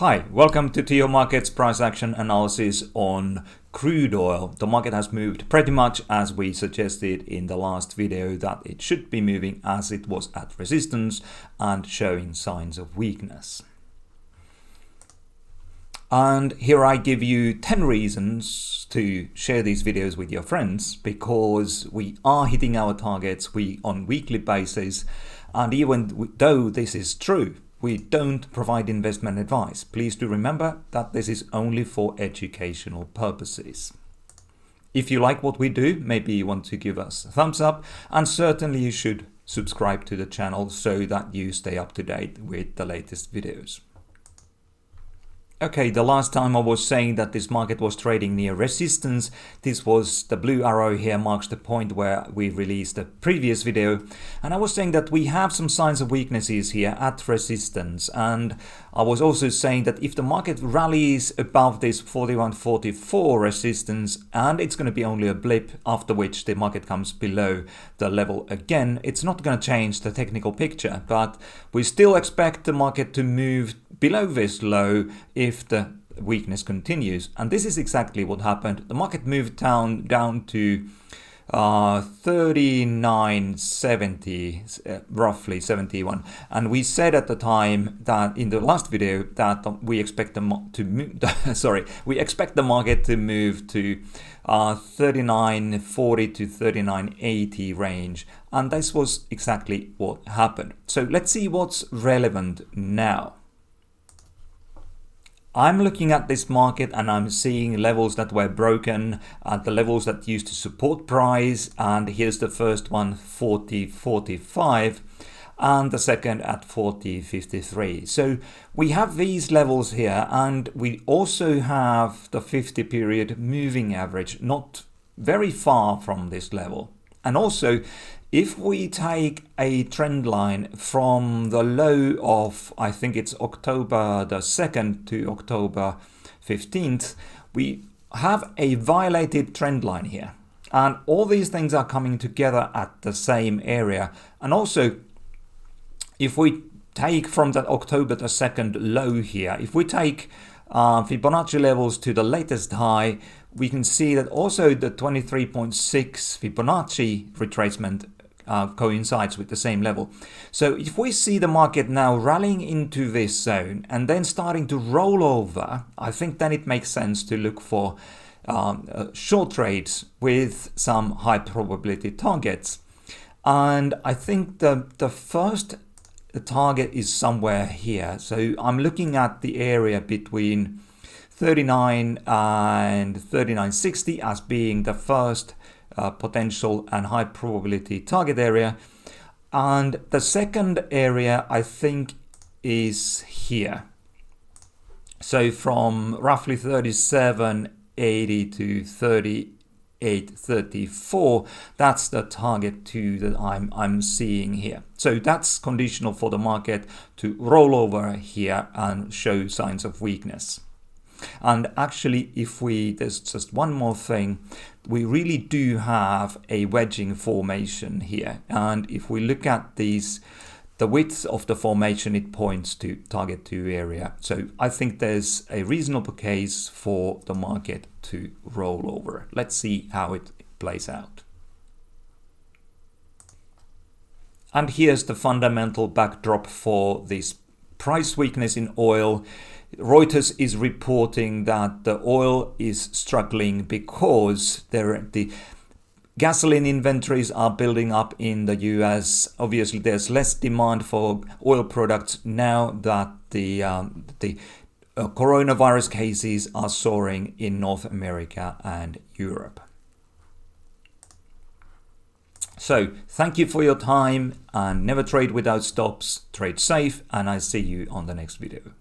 Hi, welcome to TIOmarkets price action analysis on crude oil. The market has moved pretty much as we suggested in the last video that it should be moving, as it was at resistance and showing signs of weakness. And here I give you 10 reasons to share these videos with your friends, because we are hitting our targets on weekly basis, and even though this is true, we don't provide investment advice. Please do remember that this is only for educational purposes. If you like what we do, maybe you want to give us a thumbs up, and certainly you should subscribe to the channel so that you stay up to date with the latest videos. Okay, the last time I was saying that this market was trading near resistance. This was the blue arrow here, marks the point where we released the previous video. And I was saying that we have some signs of weaknesses here at resistance. And I was also saying that if the market rallies above this 41.44 resistance, and it's going to be only a blip, after which the market comes below the level again, it's not going to change the technical picture. But we still expect the market to move below this low if the weakness continues, and this is exactly what happened. The market moved down to 39.70, roughly 71, and we said at the time that in the last video that we expect the market to move to 39.40 to 39.80 range, and this was exactly what happened. So let's see what's relevant now. I'm looking at this market and I'm seeing levels that were broken at the levels that used to support price, and here's the first one, 40.45, and the second at 40.53. So we have these levels here, and we also have the 50 period moving average not very far from this level. And also, if we take a trend line from the low of, I think it's October the 2nd to October 15th, we have a violated trend line here. And all these things are coming together at the same area. And also, if we take from that October the 2nd low here, if we take Fibonacci levels to the latest high, we can see that also the 23.6 Fibonacci retracement coincides with the same level. So if we see the market now rallying into this zone and then starting to roll over, I think then it makes sense to look for short trades with some high probability targets. And I think the first target is somewhere here. So I'm looking at the area between 39 and 39.60 as being the first potential and high probability target area, and the second area I think is here. So from roughly 37.80 to 38.34, that's the target 2 that I'm seeing here. So that's conditional for the market to roll over here and show signs of weakness. And actually, there's just one more thing, we really do have a wedging formation here. And if we look at the width of the formation, it points to target 2 area. So I think there's a reasonable case for the market to roll over. Let's see how it plays out. And here's the fundamental backdrop for this price weakness in oil. Reuters is reporting that the oil is struggling because the gasoline inventories are building up in the US. Obviously, there's less demand for oil products now that the coronavirus cases are soaring in North America and Europe. So, thank you for your time, and never trade without stops. Trade safe, and I see you on the next video.